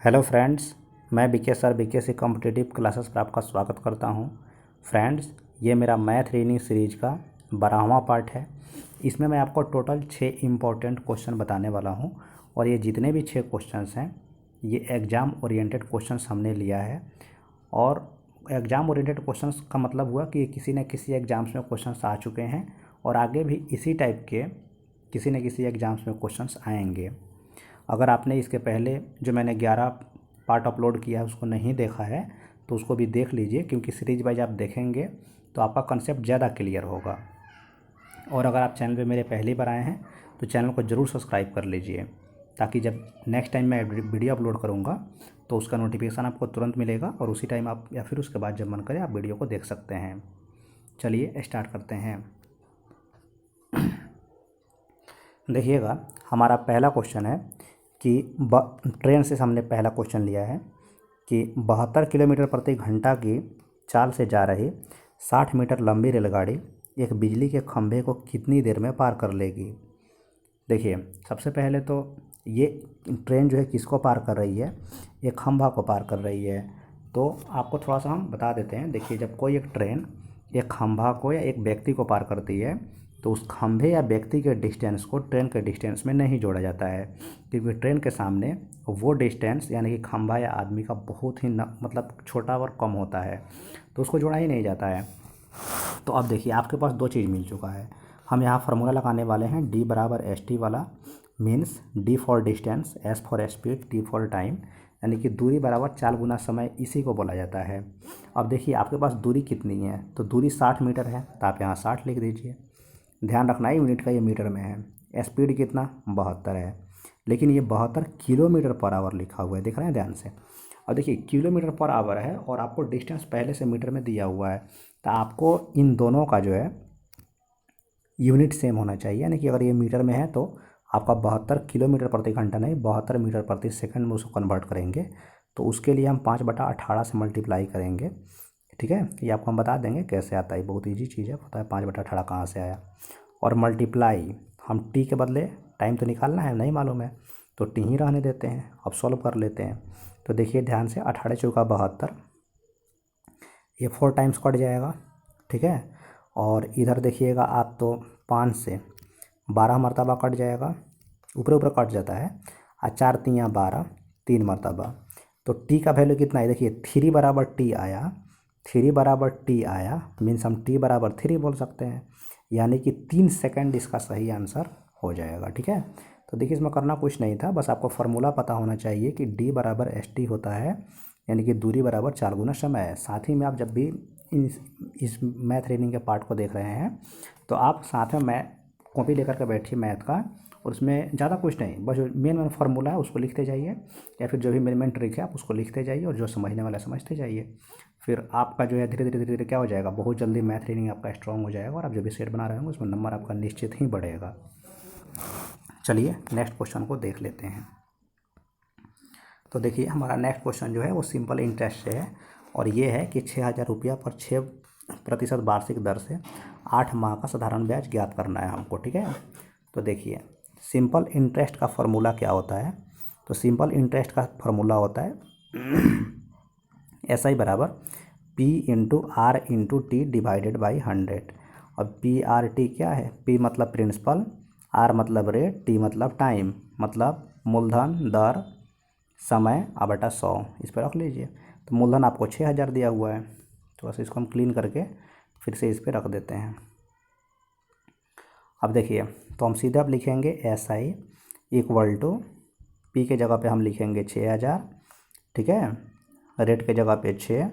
Hello friends, मैं BK sir BK competitive classes पर आपका स्वागत करता हूं। फ्रेंड्स, ये मेरा मैथ रीजनिंग सीरीज का 12वां पार्ट है। इसमें मैं आपको टोटल 6 इम्पोर्टेंट क्वेश्चन बताने वाला हूं और ये जितने भी 6 क्वेश्चंस हैं ये एग्ज़ाम ओरिएंटेड क्वेश्चंस हमने लिया है। और एग्ज़ाम ओरिएंटेड क्वेश्चंस का मतलब हुआ कि किसी न किसी एग्ज़ाम्स में क्वेश्चंस आ चुके हैं और आगे भी इसी टाइप के किसी न किसी एग्ज़ाम्स में क्वेश्चंस आएंगे। अगर आपने इसके पहले जो मैंने 11 पार्ट अपलोड किया है उसको नहीं देखा है तो उसको भी देख लीजिए, क्योंकि सीरीज वाइज आप देखेंगे तो आपका कंसेप्ट ज़्यादा क्लियर होगा। और अगर आप चैनल पे मेरे पहली बार आए हैं तो चैनल को ज़रूर सब्सक्राइब कर लीजिए, ताकि जब नेक्स्ट टाइम मैं वीडियो अपलोड करूँगा तो उसका नोटिफिकेशन आपको तुरंत मिलेगा और उसी टाइम आप या फिर उसके बाद जब मन करे आप वीडियो को देख सकते हैं। चलिए स्टार्ट करते हैं। देखिएगा, हमारा पहला क्वेश्चन है कि ट्रेन से हमने पहला क्वेश्चन लिया है कि 72 किलोमीटर प्रति घंटा की चाल से जा रही 60 मीटर लंबी रेलगाड़ी एक बिजली के खंभे को कितनी देर में पार कर लेगी। देखिए, सबसे पहले तो ये ट्रेन जो है किसको पार कर रही है, एक खंभा को पार कर रही है। तो आपको थोड़ा सा हम बता देते हैं। देखिए, जब कोई एक ट्रेन एक खंभा को या एक व्यक्ति को पार करती है तो उस खंभे या व्यक्ति के डिस्टेंस को ट्रेन के डिस्टेंस में नहीं जोड़ा जाता है, क्योंकि ट्रेन के सामने वो डिस्टेंस यानी कि खंभा या आदमी का बहुत ही मतलब छोटा और कम होता है, तो उसको जोड़ा ही नहीं जाता है। तो अब देखिए, आपके पास दो चीज़ मिल चुका है। हम यहाँ फार्मूला लगाने वाले हैं डी बराबर एस टी वाला, means D for distance, S for speed, T for time, यानी कि दूरी बराबर चाल गुना समय, इसी को बोला जाता है। अब देखिए, आपके पास दूरी कितनी है, तो दूरी 60 मीटर है तो आप यहाँ 60 लिख दीजिए। ध्यान रखना है यूनिट का ये मीटर में है। स्पीड कितना 72 है, लेकिन ये 72 किलोमीटर पर आवर लिखा हुआ है, देख रहे हैं ध्यान से। और देखिए, किलोमीटर पर आवर है और आपको डिस्टेंस पहले से मीटर में दिया हुआ है, तो आपको इन दोनों का जो है यूनिट सेम होना चाहिए। यानी कि अगर ये मीटर में है तो आपका 72 किलोमीटर प्रति घंटा नहीं, 72 मीटर प्रति सेकंड में उसको कन्वर्ट करेंगे। तो उसके लिए हम 5/18 से मल्टीप्लाई करेंगे। ठीक है, ये आपको हम बता देंगे कैसे आता है, बहुत ईजी चीज़ है, पता है 5/18 कहाँ से आया। और मल्टीप्लाई हम टी के बदले टाइम तो निकालना है, नहीं मालूम है तो टी ही रहने देते हैं। अब सॉल्व कर लेते हैं। तो देखिए ध्यान से, 18 चौका 72, ये 4 टाइम्स कट जाएगा। ठीक है, और इधर देखिएगा आप तो 5 से 12 मरतबा कट जाएगा, ऊपर ऊपर कट जाता है। और 4 तियाँ 12, 3 मरतबा। तो टी का वैल्यू कितना है, देखिए 3 बराबर टी आया, 3 बराबर टी आया, मीन्स हम टी बराबर 3 बोल सकते हैं, यानी कि 3 सेकंड इसका सही आंसर हो जाएगा। ठीक है, तो देखिए इसमें करना कुछ नहीं था, बस आपको फार्मूला पता होना चाहिए कि डी बराबर एस टी होता है, यानी कि दूरी बराबर चाल गुना समय है। साथ ही में आप जब भी इस मैथ रीडिंग के पार्ट को देख रहे हैं तो आप साथ में कॉपी लेकर के बैठिए मैथ का, और उसमें ज़्यादा कुछ नहीं, बस जो मेन फार्मूला है उसको लिखते जाइए, या फिर जो भी मेन ट्रिक है आप उसको लिखते जाइए, और जो समझने वाला समझते जाइए। फिर आपका जो है धीरे धीरे धीरे धीरे क्या हो जाएगा, बहुत जल्दी मैथ रीडिंग आपका स्ट्रॉन्ग हो जाएगा और आप जो भी सेट बना रहे होंगे उसमें नंबर आपका निश्चित ही बढ़ेगा। चलिए नेक्स्ट क्वेश्चन को देख लेते हैं। तो देखिए, हमारा नेक्स्ट क्वेश्चन जो है वो सिंपल इंटरेस्ट से है, और ये है कि 6,000 रुपया पर 6% वार्षिक दर से 8 माह का साधारण ब्याज ज्ञात करना है हमको। ठीक है, तो देखिए सिंपल इंटरेस्ट का फॉर्मूला क्या होता है, तो सिंपल इंटरेस्ट का फॉर्मूला होता है एस आई बराबर P into R into T divided by 100। और पी आर टी क्या है, पी मतलब प्रिंसिपल, आर मतलब रेट, टी मतलब टाइम, मतलब मूलधन, दर, समय बटा 100, इस पर रख लीजिए। तो मूलधन आपको 6,000 दिया हुआ है, तो बस इसको हम क्लीन करके फिर से इस पर रख देते हैं। अब देखिए, तो हम सीधे अब लिखेंगे S I equal to P के जगह पे हम लिखेंगे 6,000। ठीक है, रेट के जगह पे 6,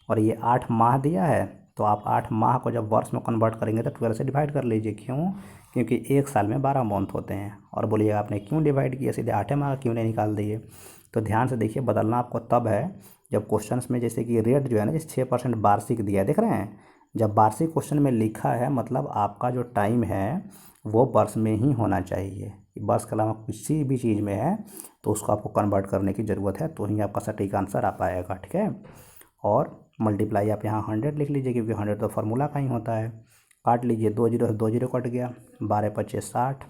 और ये 8 माह दिया है, तो आप 8 माह को जब वर्ष में कन्वर्ट करेंगे तो 12 से डिवाइड कर लीजिए। क्यों, क्योंकि एक साल में 12 मंथ होते हैं। और बोलिए आपने क्यों डिवाइड किया, सीधे 8 माह क्यों नहीं निकाल दिए। तो ध्यान से देखिए, बदलना आपको तब है जब क्वेश्चंस में जैसे कि रेट जो है ना, जैसे 6% वार्षिक दिया है, देख रहे हैं, जब वार्षिक क्वेश्चन में लिखा है मतलब आपका जो टाइम है वो वर्ष में ही होना चाहिए। वर्ष के अलावा किसी भी चीज़ में है तो उसको आपको कन्वर्ट करने की ज़रूरत है, तो ही आपका सटीक आंसर आ पाएगा। ठीक है, और मल्टीप्लाई आप यहाँ 100 लिख लीजिए, क्योंकि 100 तो फार्मूला का ही होता है। काट लीजिए, 2 जीरो से 2 जीरो कट गया, 12×5 = 60,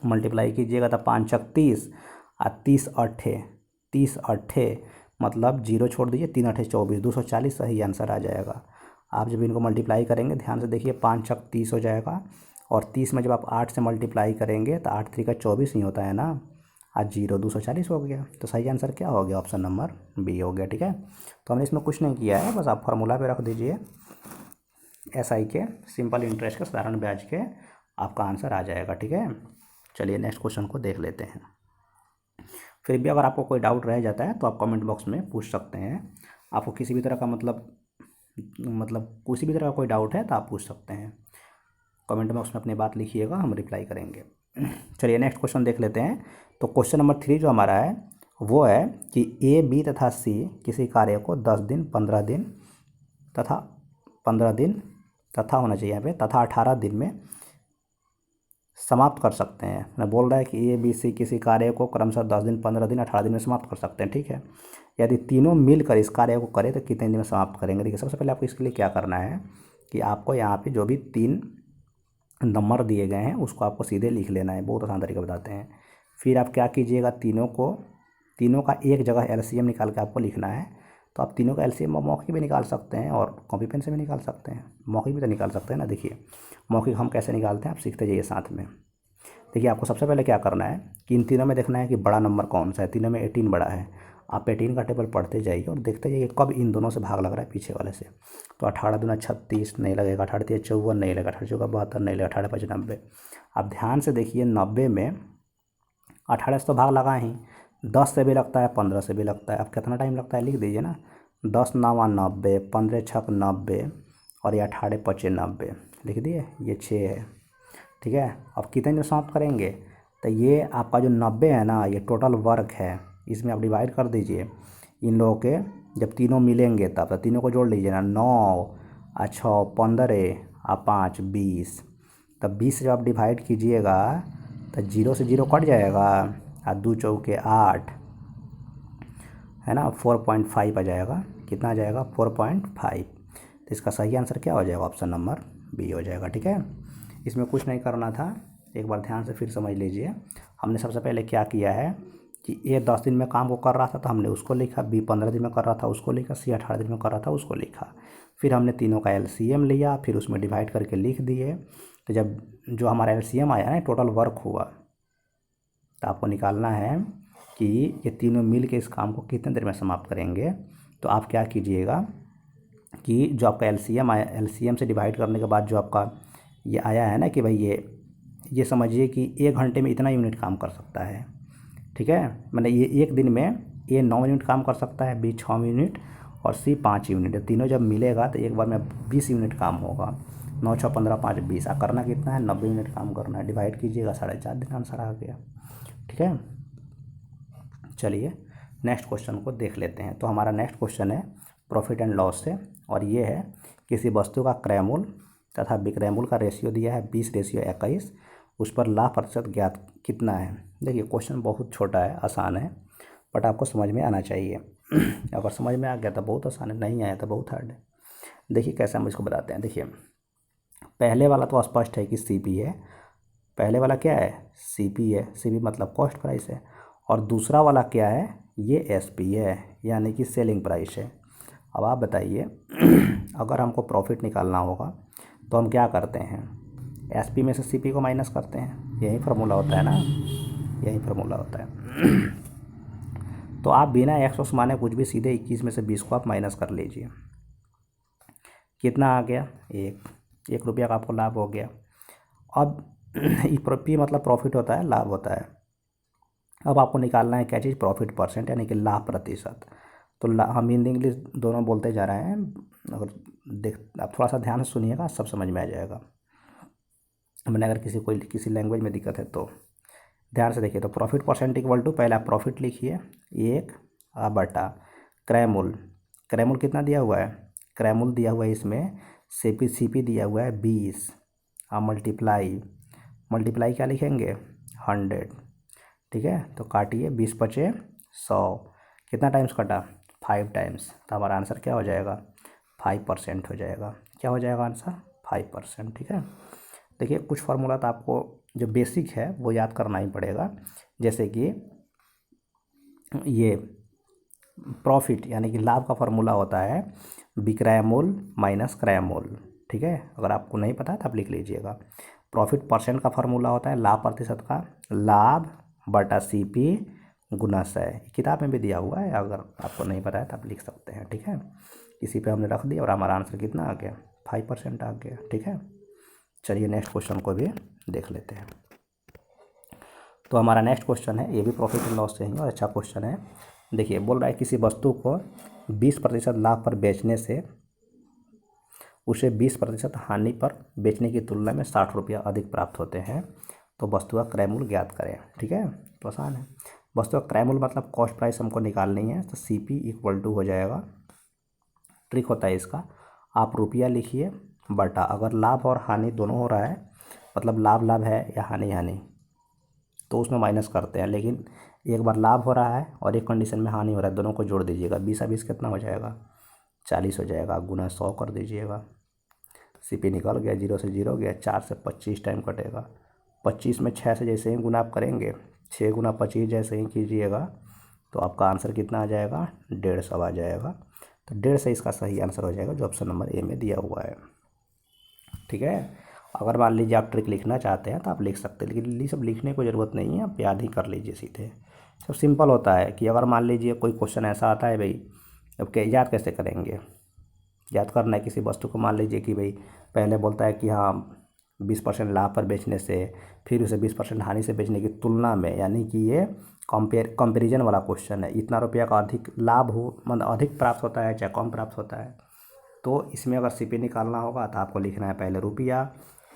मल्टीप्लाई कीजिएगा तो 5×6 = 30 और 30 × 8 30 अट्ठे मतलब 0 छोड़ दीजिए, 3 अट्ठे 24, 240 सही आंसर आ जाएगा। आप जब इनको मल्टीप्लाई करेंगे ध्यान से देखिए, 5 छक 30 हो जाएगा, और 30 में जब आप 8 से मल्टीप्लाई करेंगे तो 8 3 का 24 ही होता है ना, आज 0 240 हो गया। तो सही आंसर क्या हो गया? ऑप्शन नंबर बी हो गया। ठीक है, तो हमने इसमें कुछ नहीं किया है, बस आप फार्मूला पे रख दीजिए एसआई के, सिंपल इंटरेस्ट के, साधारण ब्याज के, आपका आंसर आ जाएगा। ठीक है, चलिए नेक्स्ट क्वेश्चन को देख लेते हैं। फिर भी अगर आपको कोई डाउट रह जाता है तो आप कमेंट बॉक्स में पूछ सकते हैं। आपको किसी भी तरह का मतलब किसी भी तरह का कोई डाउट है तो आप पूछ सकते हैं, कमेंट बॉक्स में अपनी बात लिखिएगा, हम रिप्लाई करेंगे। चलिए नेक्स्ट क्वेश्चन देख लेते हैं। तो क्वेश्चन नंबर 3 जो हमारा है वो है कि ए बी तथा सी किसी कार्य को 10 दिन 15 दिन तथा 15 दिन तथा होना चाहिए यहाँ पे, तथा 18 दिन में समाप्त कर सकते हैं। मैं बोल रहा है कि ए बी सी किसी कार्य को क्रमशः 10 दिन 15 दिन 18 दिन में समाप्त कर सकते हैं। ठीक है, यदि तीनों मिलकर इस कार्य को करें तो कितने दिन में समाप्त करेंगे? देखिए, सबसे पहले आपको इसके लिए क्या करना है कि आपको यहाँ पे जो भी 3 नंबर दिए गए हैं उसको आपको सीधे लिख लेना है, बहुत आसान तरीका बताते हैं। फिर आप क्या कीजिएगा, तीनों का एक जगह एलसीएम निकाल के आपको लिखना है। तो आप तीनों का एलसीएम मौखिक भी निकाल सकते हैं और कॉपी पेन से भी निकाल सकते हैं, मौखिक भी तो निकाल सकते हैं ना। देखिए मौखिक हम कैसे निकालते हैं, आप सीखते जाइए साथ में। देखिए आपको सबसे पहले क्या करना है कि इन तीनों में देखना है कि बड़ा नंबर कौन सा है। तीनों में 18 बड़ा है, आप 18 का टेबल पढ़ते जाइए और देखते जाइए कब इन दोनों से भाग लग रहा है पीछे वाले से। तो 18 दूना 36 नहीं लगेगा, 18 3 54 नहीं लगेगा, 18 चौका 72 नहीं लगेगा, 18 5 90। आप ध्यान से देखिए 90 में 18 से तो भाग लगा ही, 10 से भी लगता है, 15 से भी लगता है। अब कितना टाइम लगता है लिख दीजिए ना, 10 9 90, 15 6 90 और ये 18 5 90 लिख दिए, ये 6 है। ठीक है, अब कितने में समाप्त करेंगे? तो ये आपका जो 90 है ना, ये टोटल वर्क है, इसमें आप डिवाइड कर दीजिए इन लोगों के, जब तीनों मिलेंगे तब। तो तीनों को जोड़ लीजिए ना, 9 6 15 5 20। तब 20 से जब आप डिवाइड कीजिएगा तो 0 से 0 कट जाएगा, और 2 चौके 8 है ना, 4.5 आ जाएगा। कितना आ जाएगा? 4.5। तो इसका सही आंसर क्या हो जाएगा? ऑप्शन नंबर बी हो जाएगा। ठीक है, इसमें कुछ नहीं करना था, एक बार ध्यान से फिर समझ लीजिए। हमने सबसे पहले क्या किया है कि ए 10 दिन में काम को कर रहा था तो हमने उसको लिखा, बी 15 दिन में कर रहा था उसको लिखा, सी 18 दिन में कर रहा था उसको लिखा। फिर हमने तीनों का एलसीएम लिया, फिर उसमें डिवाइड करके लिख दिए। तो जब जो हमारा एलसीएम आया ना, टोटल वर्क हुआ, तो आपको निकालना है कि ये तीनों मिल के इस काम को कितने देर में समाप्त करेंगे। तो आप क्या कीजिएगा कि जो आपका एलसीएम आया, एलसीएम से डिवाइड करने के बाद जो आपका ये आया है ना कि भाई ये समझिए कि 1 घंटे में इतना यूनिट काम कर सकता है। ठीक है, मतलब ये एक दिन में ए 9 यूनिट काम कर सकता है, बी 6 यूनिट और सी 5 यूनिट। तीनों जब मिलेगा तो एक बार में 20 यूनिट काम होगा। 9 6 15 5 20, करना कितना है? 90 यूनिट काम करना है। डिवाइड कीजिएगा, 4.5 दिन आंसर आ गया। ठीक है, चलिए नेक्स्ट क्वेश्चन को देख लेते हैं। तो हमारा नेक्स्ट क्वेश्चन है प्रॉफिट एंड लॉस से, और ये है किसी वस्तु का क्रय मूल्य तथा विक्रय मूल्य का रेशियो दिया है 20:21, उस पर लाभ प्रतिशत ज्ञात कितना है। देखिए क्वेश्चन बहुत छोटा है, आसान है, बट आपको समझ में आना चाहिए। अगर समझ में आ गया तो बहुत आसान है, नहीं आया तो बहुत हार्ड है। देखिए कैसे हम इसको बताते हैं। देखिए पहले वाला तो स्पष्ट है कि सीपी है, पहले वाला क्या है? सीपी है, सीपी मतलब कॉस्ट प्राइस है। और दूसरा वाला क्या है? ये एसपी है, यानी कि सेलिंग प्राइस है। अब आप बताइए अगर हमको प्रॉफिट निकालना होगा तो हम क्या करते हैं? एसपी में से सीपी को माइनस करते हैं, यही फार्मूला होता है ना, यही फार्मूला होता है। तो आप बिना एक्स माने कुछ भी, सीधे 21 में से 20 को आप माइनस कर लीजिए। कितना आ गया? 1 रुपया का आपको लाभ हो गया। अब पी मतलब प्रॉफिट होता है, लाभ होता है। अब आपको निकालना है क्या चीज़? प्रॉफिट परसेंट, यानी कि लाभ प्रतिशत। तो हम हिंदी इंग्लिश दोनों बोलते जा रहे हैं, अगर आप थोड़ा सा ध्यान से सुनिएगा सब समझ में आ जाएगा। मैंने अगर किसी लैंग्वेज में दिक्कत है तो ध्यान से देखिए। तो प्रॉफिट परसेंट इक्वल टू, पहले आप प्रॉफिट लिखिए 1 बटा क्रय मूल्य। क्रय मूल्य कितना दिया हुआ है? क्रय मूल्य दिया हुआ है इसमें, सीपी दिया हुआ है 20, मल्टीप्लाई क्या लिखेंगे? 100। ठीक है, तो काटिए, 20 पचे 100, कितना टाइम्स कटा? 5 टाइम्स। तो हमारा आंसर क्या हो जाएगा? 5% हो जाएगा। क्या हो जाएगा आंसर? 5%। ठीक है, देखिए कुछ फार्मूला तो आपको जो बेसिक है वो याद करना ही पड़ेगा, जैसे कि ये प्रॉफिट यानी कि लाभ का फार्मूला होता है विक्रय मूल्य माइनस क्रय मूल्य। ठीक है, अगर आपको नहीं पता है तो आप लिख लीजिएगा। प्रॉफिट परसेंट का फार्मूला होता है लाभ प्रतिशत का, लाभ बटा CP गुना 100। किताब में भी दिया हुआ है, अगर आपको नहीं पता है तो आप लिख सकते हैं। ठीक है, इसी पे हमने रख दिया और हमारा आंसर कितना आ गया, 5% आ गया। ठीक है, चलिए नेक्स्ट क्वेश्चन को भी देख लेते हैं। तो हमारा नेक्स्ट क्वेश्चन है, ये भी प्रॉफिट एंड लॉस से ही और अच्छा क्वेश्चन है। देखिए, बोल रहा है किसी वस्तु को 20% लाभ पर बेचने से उसे 20% हानि पर बेचने की तुलना में 60 रुपया अधिक प्राप्त होते हैं, तो वस्तु का क्रय मूल्य ज्ञात करें। ठीक है, तो आसान है। वस्तु का क्रय मूल्य मतलब कॉस्ट प्राइस हमको निकालनी है, तो CP इक्वल टू हो जाएगा, ट्रिक होता है इसका, आप रुपया लिखिए बटा, अगर लाभ और हानि दोनों हो रहा है, मतलब लाभ लाभ है या हानि हानि, तो उसमें माइनस करते हैं। लेकिन एक बार लाभ हो रहा है और एक कंडीशन में हानि हो रहा है, दोनों को जोड़ दीजिएगा। 20 कितना हो जाएगा, 40 हो जाएगा, गुना 100 कर दीजिएगा। CP निकल गया, 0 से 0 गया, 4 से 25 टाइम कटेगा। 25 में 6 से जैसे ही गुना आप करेंगे, 6 गुना 25 जैसे ही कीजिएगा, तो आपका आंसर कितना आ जाएगा, 150 आ जाएगा। तो 150 इसका सही आंसर हो जाएगा, जो ऑप्शन नंबर ए में दिया हुआ है। ठीक है, अगर मान लीजिए आप ट्रिक लिखना चाहते हैं तो आप लिख सकते हैं, लेकिन ये सब लिखने को ज़रूरत नहीं है, आप याद ही कर लीजिए सीधे। सब सिंपल होता है कि अगर मान लीजिए कोई क्वेश्चन ऐसा आता है भाई, अब क्या याद कैसे करेंगे, याद करना है किसी वस्तु को, मान लीजिए कि भाई पहले बोलता है कि हाँ 20% लाभ पर बेचने से, फिर उसे 20% हानि से बेचने की तुलना में, यानी कि ये कंपेरिजन वाला क्वेश्चन है। इतना रुपया का अधिक लाभ हो, मतलब अधिक प्राप्त होता है चाहे कम प्राप्त होता है, तो इसमें अगर CP निकालना होगा तो आपको लिखना है पहले रुपया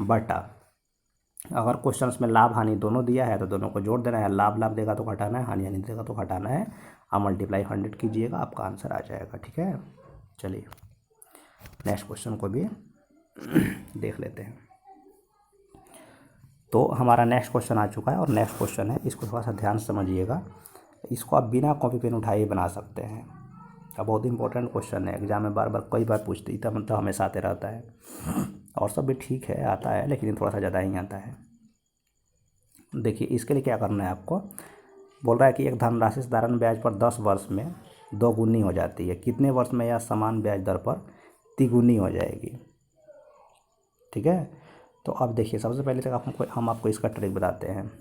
बटा, अगर क्वेश्चन में लाभ हानि दोनों दिया है तो दोनों को जोड़ देना है, लाभ लाभ देगा तो घटाना है, हानि हानि देगा तो घटाना है, आप मल्टीप्लाई 100 कीजिएगा, आपका आंसर आ जाएगा। ठीक है, चलिए नेक्स्ट क्वेश्चन को भी देख लेते हैं। तो हमारा नेक्स्ट क्वेश्चन आ चुका है और नेक्स्ट क्वेश्चन है, इसको थोड़ा सा ध्यान से समझिएगा। इसको आप बिना कॉपी पेन उठाए बना सकते हैं। अब बहुत इंपॉर्टेंट क्वेश्चन है, एग्जाम में बार बार कई बार पूछते, इतना मतलब हमेशा आते रहता है, और सब भी ठीक है आता है, लेकिन थोड़ा सा ज़्यादा ही आता है। देखिए, इसके लिए क्या करना है आपको, बोल रहा है कि एक धनराशि साधारण ब्याज पर 10 वर्ष में 2 गुनी हो जाती है, कितने वर्ष में यह समान ब्याज दर पर तिगुनी हो जाएगी। ठीक है, तो अब देखिए, सबसे पहले तक हम आपको इसका ट्रिक बताते हैं।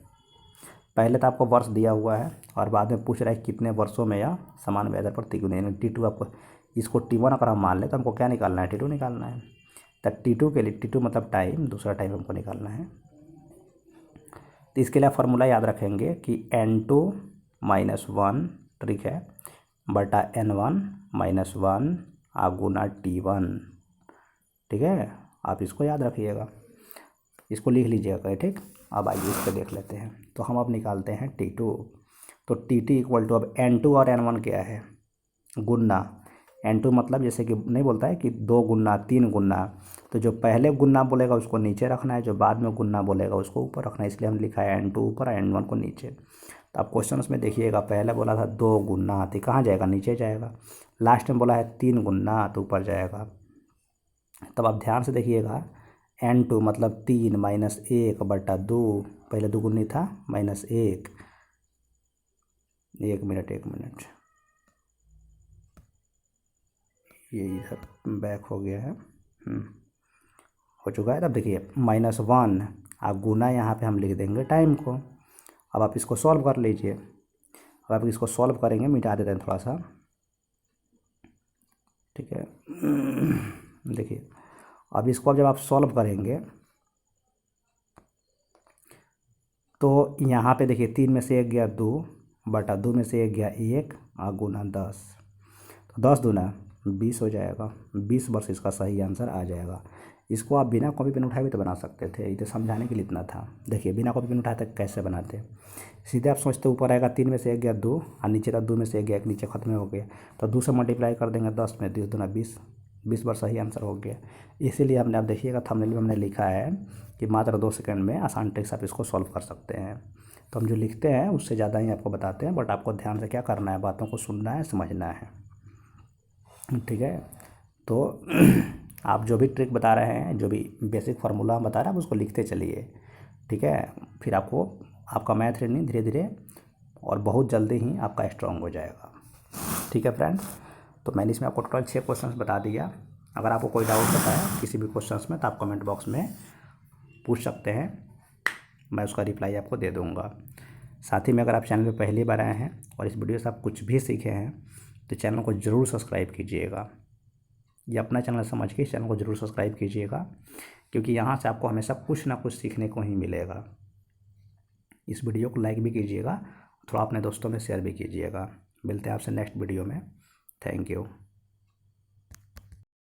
पहले तो आपको वर्ष दिया हुआ है और बाद में पूछ रहा है कितने वर्षों में यह समान ब्याज दर पर तिगुनी, यानी T2 आपको, इसको T1 अगर हम मान लें तो हमको क्या निकालना है, T2 निकालना है। तो T2 के लिए, T2 मतलब टाइम, दूसरा टाइम हमको निकालना है। तो इसके लिए फार्मूला याद रखेंगे कि N2 - 1, ट्रिक है, बटा N1 - 1 गुना T1। ठीक है, आप इसको याद रखिएगा, इसको लिख लीजिएगा। ठीक, अब आइए इस पर देख लेते हैं। तो हम अब निकालते हैं T2। तो T2 इक्वल टू, अब N2 और N1 क्या है, गुना। N2 मतलब जैसे कि नहीं बोलता है कि 2 गुना 3 गुना, तो जो पहले गुना बोलेगा उसको नीचे रखना है, जो बाद में गुना बोलेगा उसको ऊपर रखना है, इसलिए हम लिखा है N2 ऊपर N1 को नीचे। तो आप क्वेश्चन में देखिएगा, पहले बोला था 2 गुना, तो कहाँ जाएगा, नीचे जाएगा। लास्ट में बोला है 3 गुना, तो ऊपर जाएगा। तब आप ध्यान से देखिएगा, N2 मतलब 3 - 1 बटा 2, पहले 2 गुनी था, -1, 1 मिनट ये इधर बैक हो गया है, हो चुका है। तब देखिए -1 आप गुना, यहाँ पे हम लिख देंगे टाइम को। अब आप इसको सॉल्व कर लीजिए। अब आप इसको सॉल्व करेंगे, मिटा देते हैं थोड़ा सा। ठीक है, देखिए अब इसको जब आप सॉल्व करेंगे तो यहाँ पे देखिए 3 में से 1 गया 2 बटा 2 में से 1 गया 1 गुना 10, तो 10 दूना 20 हो जाएगा। 20 वर्ष इसका सही आंसर आ जाएगा। इसको आप बिना कॉपी पेन उठाए भी तो बना सकते थे, इसे समझाने के लिए इतना था। देखिए बिना कॉपी पेन उठाए तक कैसे बनाते, सीधे आप सोचते ऊपर आएगा 3 में से 1 गया 2 और नीचे था 2 में से 1 गया 1, नीचे खत्म हो गया, तो 2 से मल्टीप्लाई कर देंगे 10 में, 2 दूना 20, 20 बार सही आंसर हो गया। इसीलिए हमने, आप देखिएगा थंबनेल में हमने लिखा है कि मात्र 2 सेकंड में आसान ट्रिक्स आप इसको सॉल्व कर सकते हैं। तो हम जो लिखते हैं उससे ज़्यादा ही आपको बताते हैं, बट आपको ध्यान से क्या करना है, बातों को सुनना है, समझना है। ठीक है, तो आप जो भी ट्रिक बता रहे हैं, जो भी बेसिक फार्मूला हम बता रहे हैं, आप उसको लिखते चलिए। ठीक है, फिर आपको आपका मैथ रीजनिंग धीरे धीरे और बहुत जल्दी ही आपका स्ट्रांग हो जाएगा। ठीक। ठीक है फ्रेंड्स, तो मैंने इसमें आपको टोटल 6 क्वेश्चंस बता दिया। अगर आपको कोई डाउट होता है किसी भी क्वेश्चंस में तो आप कमेंट बॉक्स में पूछ सकते हैं, मैं उसका रिप्लाई आपको दे दूँगा। साथ ही में अगर आप चैनल पर पहली बार आए हैं और इस वीडियो से आप कुछ भी सीखे हैं तो चैनल को ज़रूर सब्सक्राइब कीजिएगा। ये अपना चैनल समझ के इस चैनल को ज़रूर सब्सक्राइब कीजिएगा, क्योंकि यहाँ से आपको हमेशा कुछ ना कुछ सीखने को ही मिलेगा। इस वीडियो को लाइक भी कीजिएगा, थोड़ा अपने दोस्तों में शेयर भी कीजिएगा। मिलते हैं आपसे नेक्स्ट वीडियो में। Thank you.